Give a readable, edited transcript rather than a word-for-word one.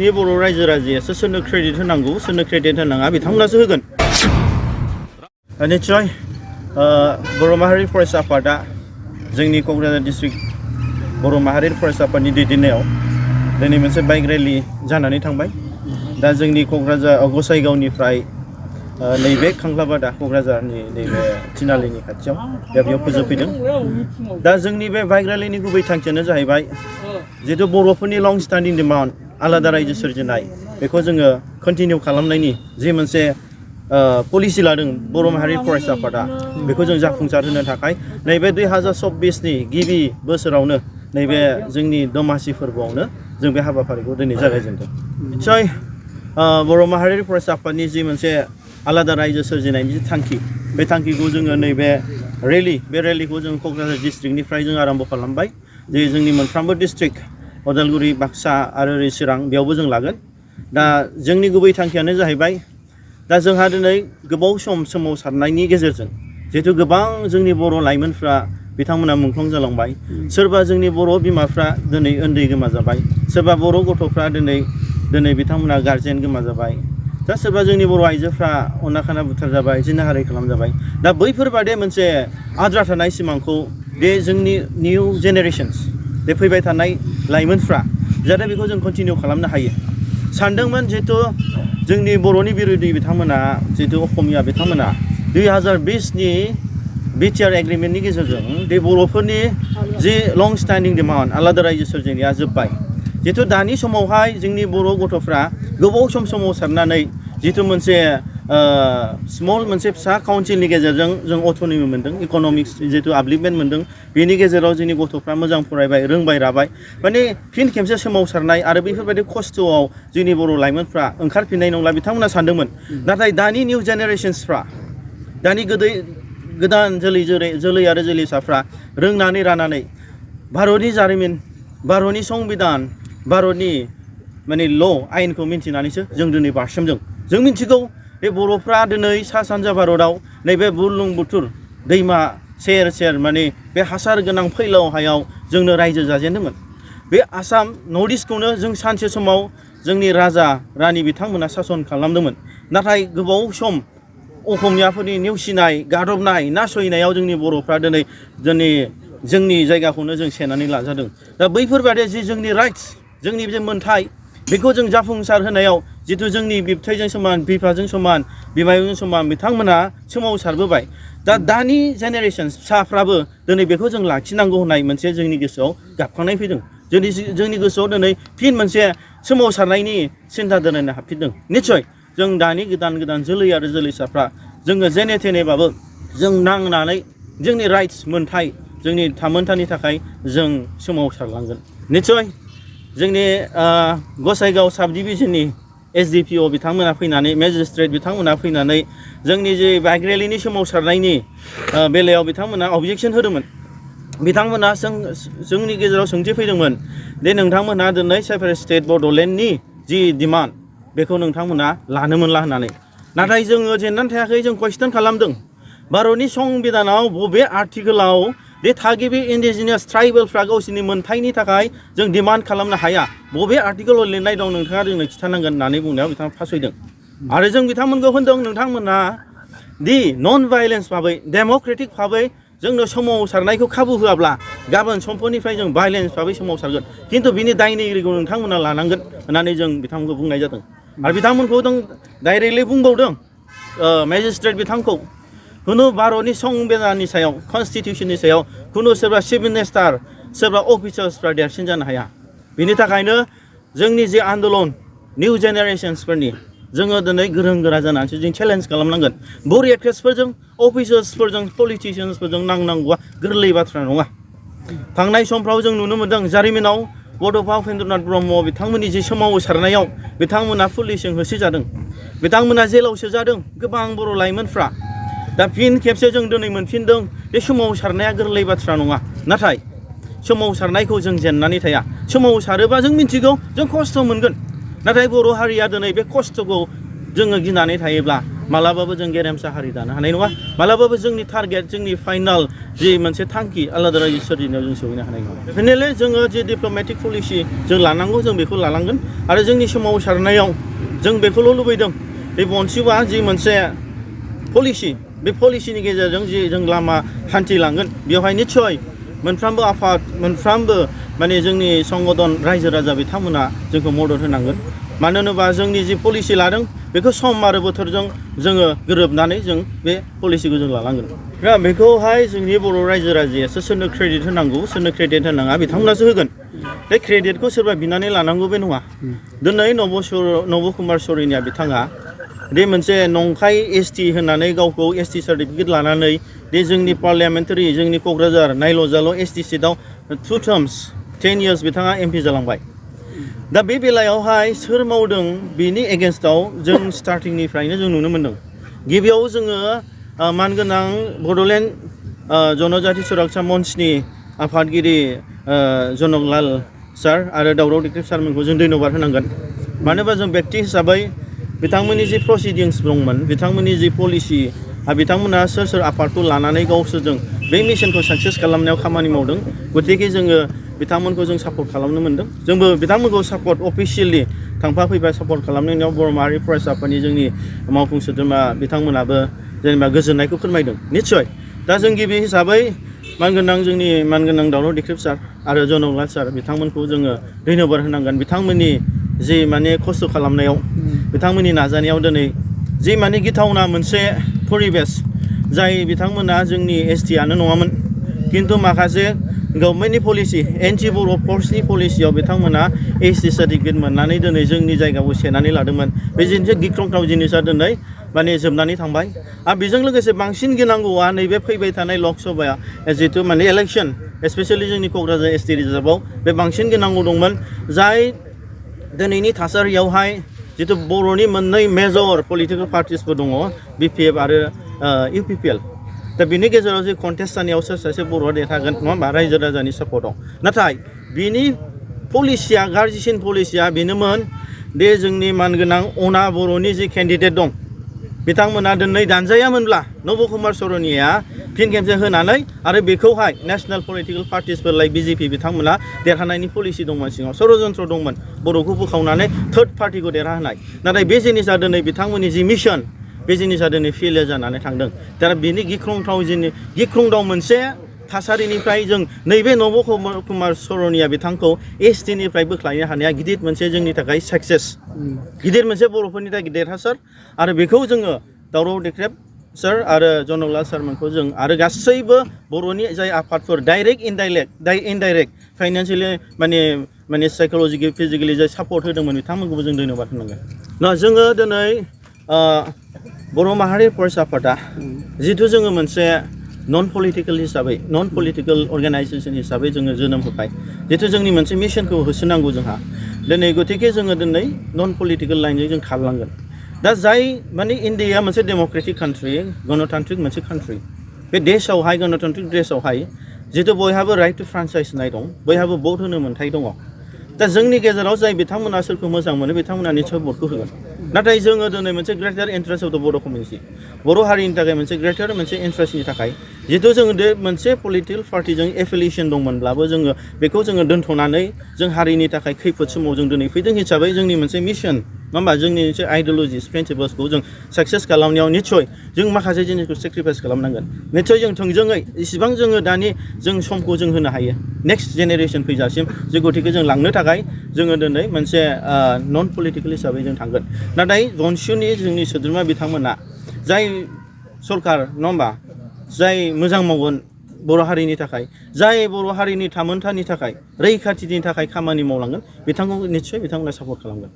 जोंनि बर' रायजो राजायासो सोरनो क्रेडिट होनांगौ सोरनो क्रेडिट होनाङा बिथांमोनासो होगोन निश्चय बर' माहारि फरायसा आफादा जोंनि क'क्राझार डिस्ट्रिक्ट बर' माहारि फरायसा आफादनि दैदेननायाव दिनै मोनसे बाइक रेलि जानानै थांबाय दा जोंनि क'क्राझार गसाइगावनिफ्राय नैबे खांख्लाबादा क'क्राझारनि नैबे थिनालिनि खाथियाव दा बेयाव फोजोबफैदों दा जोंनि बे बाइक रेलिनि गुबै थांखियानो जाहैबाय जिहेतु बर'फोरनि लं स्टेन्डिं डिमान्ड आलादा रायजो सोरजिनाय बेखौ जोङो कन्टिनिउ खालामनायनि जि मोनसे पलिसि लादों बर' माहारि फरायसा आफादा बेखौ जों जाफुंसार होनो थाखाय नैबे 2024नि गिबि बोसोरावनो नैबे जोंनि दमासि फोरबोआवनो जों बे हाबाफारिखौ दिनै जागायजेनदों निश्चय बर' माहारि फरायसा आफादनि जि मोनसे आलादा रायजो सोरजिनायनि जि थांखि बे थांखिखौ जोङो नैबे बे रेलिखौ जों क'क्राझार डिस्ट्रिक्टनिफ्राय जों आरम्भ खालामबाय जे जोंनि मोनफ्रोमबो डिस्ट्रिक्ट उदालगुरि बाक्सा आरो चिरां बेयावबो जों लागोन दा जोंनि गुबै थांखियानो जाहैबाय दा जोंहा दिनै गोबाव सम सोमावसारनायनि गेजेरजों जिहेतु गोबां जोंनि बर' लाइमोनफ्रा बिथांमोना मुंख्लं जालांबाय सोरबा जोंनि बर' बिमाफ्रा दिनै उन्दै गोमा जाबाय सोरबा बर' गथ'फ्रा दिनै बिथांमोना गार्जेन गोमा जाबाय दा सोरबा जोंनि बर' आइजोफ्रा अना खाना बुथार जाबाय जिनाहारि खालामजाबाय दा बैफोरबादि मोनसे आद्रा थानाय सिमांखौ बे जोंनि निउ जेनेरेशन्स बे फैबाय थानाय लाइमोनफ्रा जाहाथे बेखौ जों कन्टिनिउ खालामनो हायो सानदोंमोन जिहेतु जोंनि बर'नि बिरोधी बिथांमोना जिहेतु असमिया बिथांमोना 2020नि बिटिआर एग्रिमेन्टनि गेजेरजों बे बर'फोरनि जि लं स्टेन्डिं डिमान्ड आलादा रायजो सोरजिनाया जोब्बाय जिहेतु दानि समावहाय जोंनि बर' गथ'फ्रा गोबाव सम सोमावसारनानै जिहेतु मोनसे स्मल मोनसे फिसा काउन्सिलनि गेजेरजों जों अट'नमि मोन्दों इक'नमिक्स जिहेतु आपलिपमेन्ट मोन्दों बेनि गेजेराव जोंनि गथ'फ्रा मोजां फरायबाय रोंबाय राबाय माने फिन खेबसे सोमावसारनाय आरो बेफोरबायदि खस्थ'आव जोंनि बर' लाइमोनफ्रा ओंखारफिननाय नंला बिथांमोना सानदोंमोन नाथाय दानि निउ जेनेरेशन्सफ्रा दानि गोदान जोलै आरो जोलैसाफ्रा रोंनानै रानानै भारतनि जारिमिन भारतनि संबिधान भारतनि माने आयेनखौ मिन्थिनानैसो जों दिनै बारसोमदों जों मिन्थिगौ बे बर'फ्रा दिनै सा सानजा भारतआव नैबे बुरलुंबुथुर दैमा सेर माने बे हासार गोनां फैलाव हायाव जोंनो रायजो जाजेनदोंमोन बे आसाम नर्थ इस्टखौनो जों सानसे समाव जोंनि राजा रानि बिथांमोना सासन खालामदोंमोन नाथाय गोबाव सम असमियाफोरनि नेवसिनाय गादबनाय नासयनायाव जोंनि बर'फ्रा दिनै जोंनि जायगाखौनो जों सेनानै लाजादों दा बैफोरबादि जि जोंनि राइट्स जोंनि जे मोन्थाय बेखौ जों जाफुंसार होनायाव जितु जोंनि बिबथैजों समान बिफाजों समान बिमायंजों समान बिथांमोना सोमावसारबोबाय दा दानि जेनेरेशन्स फिसाफ्राबो दिनै बेखौ जों लाखिनांगौ होननाय मोनसे जोंनि गोसोआव गाबखांनाय फैदों जोंनि गोसोआव दिनै फिन मोनसे सोमावसारनायनि सिन्था दोननानै हाबफिनदों निस्सय जों दानि गोदान जोलै आरो जोलैसाफ्रा जोङो जेने थेनेबाबो जों नांनानै जोंनि राइट्स मोन्थाय जोंनि थामोन्थानि थाखाय जों सोमावसारलांगोन निस्सय जोंनि गसाइगाव साब डिभिजननि SDPO बिथांमोना फैनानै मेजिस्ट्रेट बिथांमोना फैनानै जोंनि जे बाइक रेलिनि सोमावसारनायनि बेलायाव बिथांमोना अबजेक्सन होदोंमोन बिथांमोना जोंनि गेजेराव सोंथि फैदोंमोन दे नोंथांमोना दिनै सेपारेट स्टेट बड'लेण्डनि जि डिमान्ड बेखौ नोंथांमोना लानो मोनला होननानै नाथाय जोङो जेननानै थायाखै जों कुइसन खालामदों भारतनि संबिधानाव बबे आर्टिकोलाव बे थागिबि इन्डिजिनियास ट्राइबेलफ्रा गावसोरनि मोन्थायनि थाखाय जों डिमान्ड खालामनो हाया बबे आर्टिकोलाव लिरनाय दं नोंथाङा जोंनो खिन्थानांगोन होननानै बुंनायाव बिथाङा फासयदों आरो जों बिथांमोनखौ होनदों नोंथांमोना दि नन भायलेन्स भाबै डेम'क्रेटिक भाबै जोंनो सोमावसारनायखौ खाबु होआब्ला गाबोन समफोरनिफ्राय जों भायलेन्स भाबै सोमावसारगोन खिन्थु बिनि दायनिगिरिखौ नोंथांमोना लानांगोन होननानै जों बिथांमोनखौ बुंनाय जादों आरो बिथांमोनखौ जों डाइरेक्टलि बुंबावदों मेजिस्ट्रेट बिथांखौ खुनु भारतनि संबिधाननि सायाव कनस्टिटिउसननि सायाव खुनु सोरबा चिफ मिनिस्टार सोरबा अफिसार्सफ्रा देरसिन जानो हाया बिनि थाखायनो जोंनि जे आन्दलन निउ जेनेरेशन्सफोरनि जोङो दिनै गोरों गोरा जानानैसो जों चेलेन्ज खालामनांगोन बुरिएक्ट्रेसफोरजों अफिसार्सफोरजों पलिटिशियान्सफोरजों नांनांगौआ गोरलै बाथ्रा नङा थांनाय समफ्राव जों नुनो मोन्दों जारिमिनाव बड'फा उपेन्द्रनाथ ब्रह्म बिथांमोननि जे सोमावसारनायाव बिथांमोना पुलिसजों होसोजादों बिथांमोना जेलाव सोजादों गोबां बर' लाइमोनफ्रा दा फिन खेबसे जों दिनै मोनफिनदों बे सोमावसारनाया गोरलै बाथ्रा नङा नाथाय सोमावसारनायखौ जों जेननानै थाया सोमावसारोबा जों मिन्थिगौ जों खस्थ' मोनगोन नाथाय बर' हारिया दिनै बे खस्थ'खौ जोङो गिनानै थायोब्ला मालाबाबो जों गेरेमसा हारि दानो हानाय नङा मालाबाबो जोंनि टारगेट जोंनि फाइनाल जि मोनसे थांखि आलादा रायजो सोरजिनायाव जों सहैनो हानाय नङा बेनिखायनो जोङो जि डिप्ल'मेटिक पलिसि जों लानांगौ जों बेखौ लालांगोन आरो जोंनि सोमावसारनायाव जों बेखौल' लुबैदों बे बनसिबा जि मोनसे पलिसि बे पलिसिनि गेजेरजों जि जों लामा हान्थिलांगोन बेवहाय निस्सय मोनफ्रोमबो आफाद मोनफ्रोमबो माने जोंनि संगठन रायजो राजा बिथांमोना जोंखौ मदद होनांगोन मानो होनोबा जोंनि जि पलिसि लादों बेखौ सम आरो बोथोरजों जोङो गोरोबनानै जों बे पलिसिखौ जों लालांगोन दा बेखौहाय जोंनि बर' रायजो राजायासो सोरनो क्रेडिट होनांगौ सोरनो क्रेडिट होनाङा बिथांमोनासो होगोन बे क्रेडिटखौ सोरबा बिनानै लानांगौ बे नङा दिनै नब कुमार सरिनिया बिथाङा बे मोनसे नंखाय एसटि होननानै गावखौ एसटि सार्टिफिकेट लानानै बे जोंनि पार्लियामेन्टारि जोंनि क'क्राझार नायल' जाल' एसटि सिटआव 2 टार्म्स 10 इयार्स बिथाङा एमपि जालांबाय दा बे बेलायावहाय सोर मावदों बेनि एगेन्स्टआव जों स्टार्टिंनिफ्रायनो जों नुनो मोन्दों गिबियाव जोङो मानगोनां बड'लेण्ड जनजाति सुरक्षा मन्चनि आफादगिरि जनकलाल सार आरो दावराव दिख्रेब सारमोनखौ जों धन्यबाद होनांगोन मानो होनबा जों बेक्ति हिसाबै बिथांमोननि जि प्रसिडिंस दंमोन बिथांमोननि जि पलिसि बिथांमोना सोर आफादखौ लानानै गावसोरजों बे मिशनखौ साक्सेस खालामनायाव खामानि मावदों गतिके जोङो बिथांमोनखौ जों सापर्ट खालामनो मोन्दों जोंबो बिथांमोनखौ सापर्ट अफिसियेलि थांफा फैबा सापर्ट खालामनायाव बर' माहारि फरायसा आफादनि जोंनि मावफुं सोद्रोमा बिथांमोनाबो जेनेबा गोजोननायखौ फोरमायदों निस्सय दा जों गिबि हिसाबै जोंनि मानगोनां दावराव दिख्रेब सार आरो जनकलाल सार बिथांमोनखौ जोङो धन्यबाद होनांगोन बिथांमोननि जि माने खस्थ' खालामनायाव बिथांमोननि नाजानायाव दिनै जि माने गिथावना मोनसे परिबेस जाय बिथांमोना जोंनि एसटिआनो नङामोन खिन्थु माखासे गभर्नमेन्टनि पलिसि एन्टि बर' फर्सनि पलिसियाव बिथांमोना एसटि सार्टिफिकेट मोननानै दिनै जोंनि जायगाखौ सेनानै लादोंमोन बे मोनसे गिख्रंथाव जिनिसा दिनै माने जोबनानै थांबाय आरो बेजों लोगोसे बांसिन गिनांगौआ नैबे फैबाय थानाय लकसभाया जितु माने इलेक्सन स्पेसियेलि जोंनि क'क्राझार एसटि रिजार्भआव बे बांसिन गिनांगौ दंमोन जाय दिनैनि थासारियावहाय जितु बर'नि मोननै मेजर पलिटिकेल पार्टिसफोर दङ बिपिएफ आरो इउपिपिएल दा बिनि गेजेराव जे कन्टेस्ट जानायाव सोर सासे बर'आ देरहागोन नङा होमबा रायजो राजानि सापर्टआव नाथाय बिनि पलिसिया गाज्रिसिन पलिसिया बेनोमोन दे जोंनि मानगोनां अना बर'नि जि केन्डिडेट दं बिथांमोना दिनै दानजायामोनब्ला नब कुमार सरनिया फिन खेबसे होनानै आरो बेखौहाय नेशनेल पलिटिकेल पार्टिसफोर लाइक बिजेपि बिथांमोना देरहानायनि पलिसि दंमोन सिङाव षड़यन्त्र दंमोन बर'खौ बोखावनानै थार्ड पार्टिखौ देरहाहोनाय नाथाय बे जिनिसा दिनै बिथांमोननि जि मिशन बे जिनिसा दिनै फेलियर जानानै थांदों दा बेनि गिख्रंथाव मोनसे थासारिनिफ्राय जों नैबे नब कुमार सरनिया बिथांखौ एसटिनिफ्राय बोख्लायनो हानाया गिदिर मोनसे जोंनि थाखाय साक्सेस गिदिर मोनसे बर'फोरनि थाखाय देरहासार आरो बेखौ जोङो दावराव दिख्रेब सार आरो जनकलाल सारमोनखौ जों आरो गासैबो बर'नि जाय आफादफोर डाइरेक्ट इनडाइरेक्ट फाइनान्सियेलि माने साइक'लजिकेलि फिजिकेलि जाय सापर्ट होदोंमोन बिथांमोनखौबो जों धन्यबाद होनांगोन ना जोङो दिनै बर' माहारि फरायसा आफादा जिथु जोङो मोनसे नन पलिटिकेल अर्गेनाइजेसन हिसाबै जोङो जोनोम होबाय जिथु जोंनि मोनसे मिशनखौ होसोनांगौ जोंहा दिनै गतिके जोङो दिनै नन पलिटिकेल लाइनजों जों खारलांगोन दा जाय माने इन्डिया मोनसे डेम'क्रेटिक कान्ट्रि गणतान्त्रिक मोनसे कान्ट्रि बे देशआवहाय गणतान्त्रिक देशआवहाय जिथु बयहाबो राइट टु फ्रान्चाइज होनाय दं बयहाबो भट होनो मोन्थाय दङ दा जोंनि गेजेराव जाय बिथांमोना सोरखौ मोजां मोनो बिथांमोना निस्सय भटखौ होगोन नाथाय जोङो दिनै मोनसे ग्रेटार इन्टारेस्ट अफ द बर' कमिउनिटि बर' हारिनि थाखाय मोनसे ग्रेटार मोनसे इन्टारेस्टनि थाखाय जिहेतु जोङो मोनसे पलिटिकेल पार्टिजों एफिलिएसन दंमोनब्लाबो जोङो बेखौ जोङो दोनथ'नानै जों हारिनि थाखाय खैफोद समाव जों दिनै फैदों हिसाबै जोंनि मोनसे मिशन नङा होमबा जोंनि मोनसे आइडिय'लजिस प्रिन्सिपल्सखौ जों साक्सेस खालामनायाव निस्सय जों माखासे जिनिसखौ सेक्रिफाइस खालामनांगोन निस्सय जों थोंजोङै इसिबां जोङो दानि जों समखौ जों होनो हायो नेक्स्ट जेनेरेसन फैजासिम जे गतिके जों लांनो थाखाय जोङो दिनै मोनसे नन पलिटिकेल हिसाबै जों थांगोन नाथाय जनसुनि जोंनि सोद्रोमा बिथांमोना जाय सरकार नङा होमबा जाय मोजां मावगोन बर' हारिनि थाखाय जाय बर' हारिनि थामोनथानि थाखाय रैखाथिनि थाखाय खामानि मावलांगोन बिथांखौ निस्सय बिथांमोना सापर्ट खालामगोन